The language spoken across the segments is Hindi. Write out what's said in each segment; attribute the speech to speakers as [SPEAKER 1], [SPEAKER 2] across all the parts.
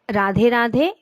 [SPEAKER 1] राधे राधे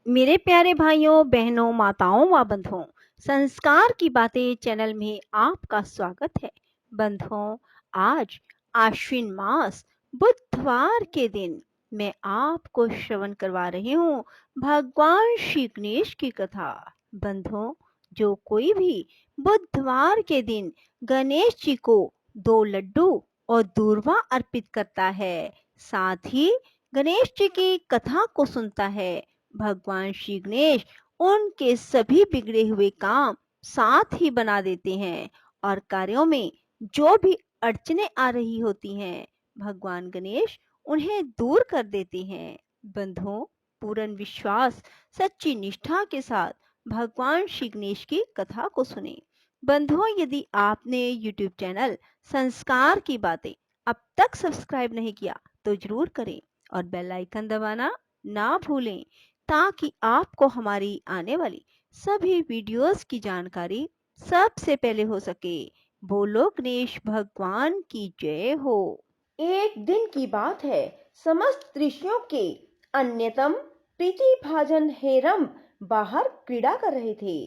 [SPEAKER 1] मेरे प्यारे भाइयों बहनों माताओं व बंधुओं। संस्कार की बातें चैनल में आपका स्वागत है। बंधुओं, आज आश्विन मास बुधवार के दिन मैं आपको श्रवण करवा रही हूँ भगवान श्री गणेश की कथा। बंधुओं, जो कोई भी बुधवार के दिन गणेश जी को 2 लड्डू और दूर्वा अर्पित करता है, साथ ही गणेश जी की कथा को सुनता है, भगवान श्री गणेश उनके सभी बिगड़े हुए काम साथ ही बना देते हैं और कार्यों में जो भी अड़चने आ रही होती हैं, भगवान गणेश उन्हें दूर कर देते हैं। बंधुओं, पूर्ण विश्वास सच्ची निष्ठा के साथ भगवान श्री गणेश की कथा को सुने। बंधुओं, यदि आपने YouTube चैनल संस्कार की बातें अब तक सब्सक्राइब नहीं किया तो जरूर करें और बेल आइकन दबाना ना भूलें, ताकि आपको हमारी आने वाली सभी वीडियोस की जानकारी सबसे पहले हो सके। बोलो गणेश भगवान की जय हो।
[SPEAKER 2] एक दिन की बात है। समस्त ऋषियों के अन्यतम प्रीतिभाजन हेरम बाहर क्रीड़ा कर रहे थे।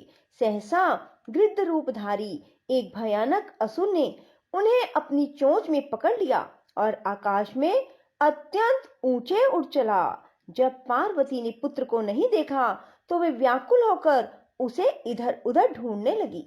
[SPEAKER 2] सहसा गृध्र रूपधारी एक भयानक असुर ने उन्हें अपनी चोंच में पकड़ लिया और आकाश में अत्यंत ऊंचे उड़ चला। जब पार्वती ने पुत्र को नहीं देखा तो वे व्याकुल होकर उसे इधर उधर ढूंढने लगी।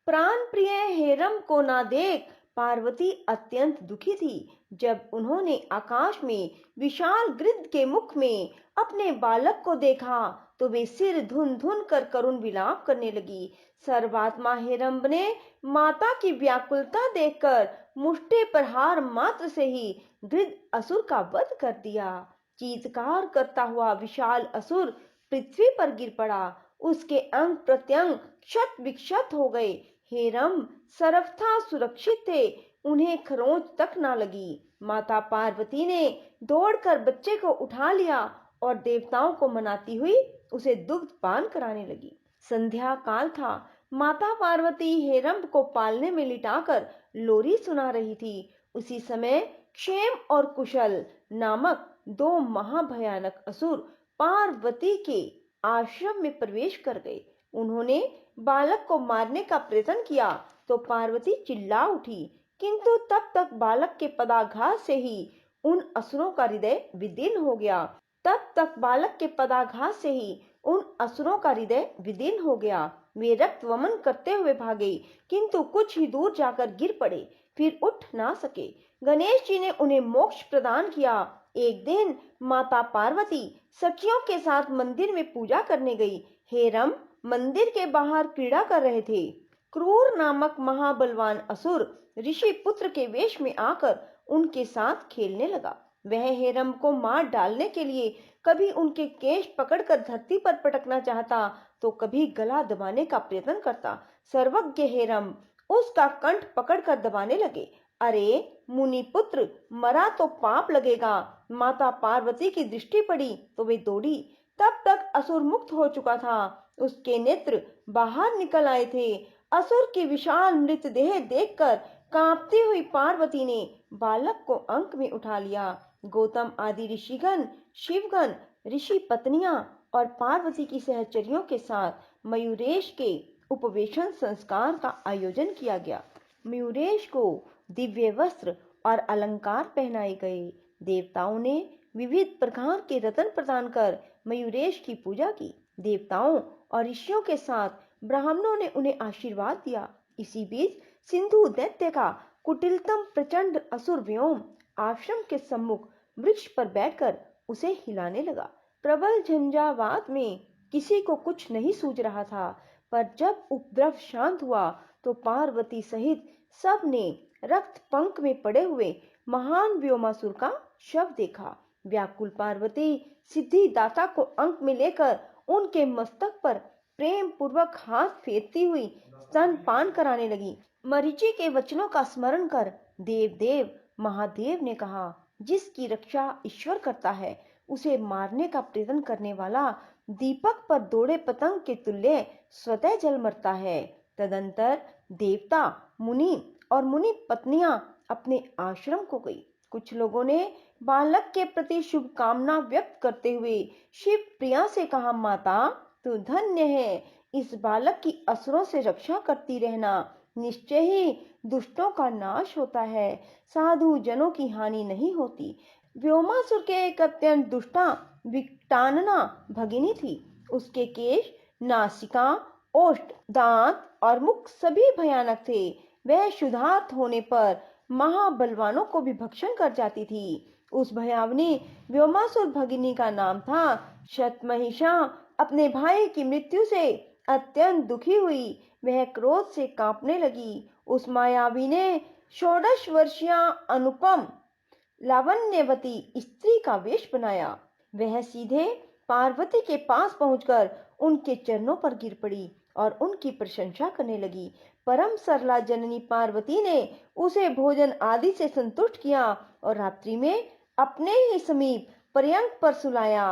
[SPEAKER 2] प्राण प्रिय हेरम को ना देख पार्वती अत्यंत दुखी थी। जब उन्होंने आकाश में विशाल गृध्र के मुख में अपने बालक को देखा तो वे सिर धुन धुन कर करुण विलाप करने लगी। सर्वात्मा हेरम्ब ने माता की व्याकुलता देखकर मुष्टि प्रहार मात्र से ही गृध्र असुर का वध कर दिया। चीत्कार करता हुआ विशाल असुर पृथ्वी पर गिर पड़ा। उसके अंग प्रत्यंग क्षत विक्षत हो गए। हेरम्ब सर्वथा सुरक्षित थे, उन्हें खरोंच तक न लगी। माता पार्वती ने दौड़कर बच्चे को उठा लिया और देवताओं को मनाती हुई उसे दुग्ध पान कराने लगी। संध्या काल था। माता पार्वती हेरम्ब को पालने में लिटाकर लोरी सुना रही थी। उसी समय क्षेम और कुशल नामक 2 महाभयानक असुर पार्वती के आश्रम में प्रवेश कर गए। उन्होंने बालक को मारने का प्रयत्न किया तो पार्वती चिल्ला उठी, किंतु तब तक बालक के पदाघात से ही उन असुरों का हृदय विदीर्ण हो गया। वे रक्त वमन करते हुए भागे, किंतु कुछ ही दूर जाकर गिर पड़े, फिर उठ ना सके। गणेश जी ने उन्हें मोक्ष प्रदान किया। एक दिन माता पार्वती सखियों के साथ मंदिर में पूजा करने गई। हेरम्ब मंदिर के बाहर क्रीड़ा कर रहे थे। क्रूर नामक महाबलवान असुर ऋषि पुत्र के वेश में आकर उनके साथ खेलने लगा। वह हेरम्ब को मार डालने के लिए कभी उनके केश पकड़कर धरती पर पटकना चाहता तो कभी गला दबाने का प्रयत्न करता। सर्वज्ञ हेरम्ब उसका कंठ पकड़कर दबाने लगे। अरे मुनि पुत्र, मरा तो पाप लगेगा। माता पार्वती की दृष्टि पड़ी तो वे दौड़ी। तब तक असुर मुक्त हो चुका था। उसके नेत्र बाहर निकल आए थे। असुर की विशाल मृतदेह देखकर कांपती हुई पार्वती ने बालक को अंक में उठा लिया। गौतम आदि ऋषिगण, शिवगण, ऋषि पत्नियां और पार्वती की सहचरियों के साथ मयूरेश के उपवेशन संस्कार का आयोजन किया गया। मयूरेश को दिव्य वस्त्र और अलंकार पहनाए गए। देवताओं ने विविध प्रकार के रत्न प्रदान कर मयूरेश की पूजा की। देवताओं और ऋषियों के साथ ब्राह्मणों ने उन्हें आशीर्वाद दिया। इसी बीच सिंधु दैत्य का कुटिलतम प्रचंड असुर व्योम आश्रम के सम्मुख वृक्ष पर बैठकर उसे हिलाने लगा। प्रबल झंझावात में किसी को कुछ नहीं सूझ रहा था, पर जब उपद्रव शांत हुआ तो पार्वती सहित सब ने रक्त पंख में पड़े हुए महान व्योमासुर का शव देखा। व्याकुल पार्वती सिद्धिदाता को अंक में लेकर उनके मस्तक पर प्रेम पूर्वक हाथ फेरती हुई स्तनपान कराने लगी। मरीचि के वचनों का स्मरण कर देव महादेव ने कहा, जिसकी रक्षा ईश्वर करता है उसे मारने का प्रयत्न करने वाला दीपक पर दौड़े पतंग के तुल्य स्वतः जल मरता है। तदंतर देवता, मुनि और मुनि पत्नियां अपने आश्रम को गई। कुछ लोगों ने बालक के प्रति शुभकामना व्यक्त करते हुए शिव प्रिया से कहा, माता तू धन्य है, इस बालक की असुरों से रक्षा करती रहना, निश्चय ही दुष्टों का नाश होता है, साधु जनों की हानि नहीं होती। व्योमासुर के एक अत्यंत दुष्टा विकटानना भगिनी थी। उसके केश, नासिका, ओष्ठ, दांत और मुख सभी भयानक थे। वह क्षुधार्त होने पर महाबलवानों को भी भक्षण कर जाती थी। उस भयावनी व्योमासुर भगिनी का नाम था शतमहिषा। अपने भाई की मृत्यु से अत्यंत दुखी हुई, वह क्रोध से कांपने लगी। उस मायावी ने 16 वर्षीय अनुपम लावण्यवती स्त्री का वेश बनाया। वह सीधे पार्वती के पास पहुंचकर उनके चरणों पर गिर पड़ी और उनकी प्रशंसा करने लगी। परम सरला जननी पार्वती ने उसे भोजन आदि से संतुष्ट किया और रात्रि में अपने ही समीप पर्यंक पर सुलाया।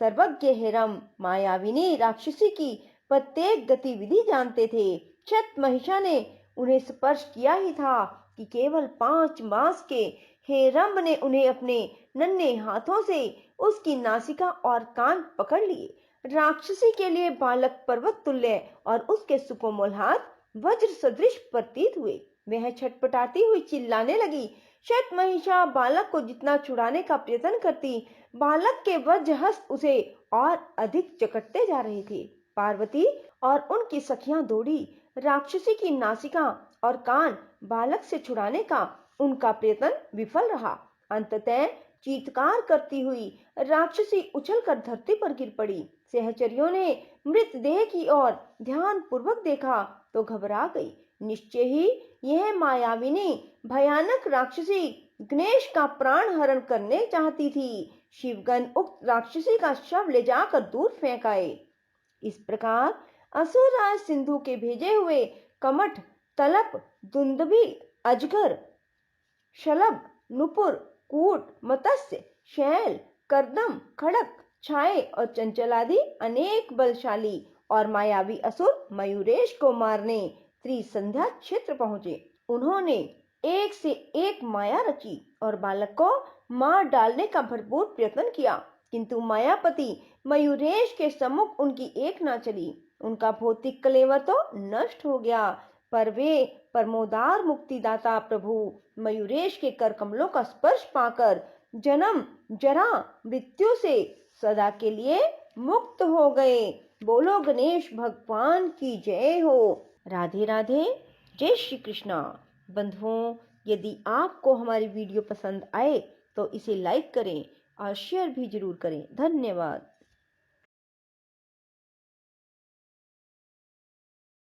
[SPEAKER 2] सर्वज्ञ हेरम मायाविनी राक्षसी की प्रत्येक गतिविधि जानते थे। शतमहिषा ने उन्हें स्पर्श किया ही था कि केवल 5 मास के हेरम्ब ने उन्हें अपने नन्हे हाथों से उसकी नासिका और कान पकड़ लिए। राक्षसी के लिए बालक पर्वत तुल्य और उसके सुकोमल हाथ वज्र सदृश प्रतीत हुए। वह छटपटाती हुई चिल्लाने लगी। शतमहिषा बालक को जितना छुड़ाने का प्रयत्न करती, बालक के वज्रहस्त उसे और अधिक जकड़ते जा रहे थे। पार्वती और उनकी सखियां दौड़ी। राक्षसी की नासिका और कान बालक से छुड़ाने का उनका प्रयत्न विफल रहा। अंततः चीत्कार करती हुई राक्षसी उछलकर धरती पर गिर पड़ी। सहचरियों ने मृतदेह की ओर ध्यान पूर्वक देखा तो घबरा गई। निश्चय ही यह मायाविनी भयानक राक्षसी गणेश का प्राण हरण करने चाहती थी। शिवगण उक्त राक्षसी का शव ले जाकर दूर फेंक आए। इस प्रकार असुरराज सिंधु के भेजे हुए कमठ, तलप, दुंदुभि, अजगर, शलभ, नुपुर, कूट, मत्स्य, शैल, कर्दम, खड़क, छाए और चंचल आदि अनेक बलशाली और मायावी असुर मयूरेश को मारने त्रिसंध्या क्षेत्र पहुंचे। उन्होंने एक से एक माया रची और बालक को मार डालने का भरपूर प्रयत्न किया, किंतु मायापति मयूरेश के सम्मुख उनकी एक ना चली। उनका भौतिक कलेवर तो नष्ट हो गया, पर वे परमोदार मुक्तिदाता प्रभु मयूरेश के कर कमलों का स्पर्श पाकर जन्म, जरा, मृत्यु से सदा के लिए मुक्त हो गए। बोलो गणेश भगवान की जय हो। राधे राधे, जय श्री कृष्णा। बंधुओं, यदि आपको हमारी वीडियो पसंद आए तो इसे लाइक करें और शेयर भी जरूर करें। धन्यवाद।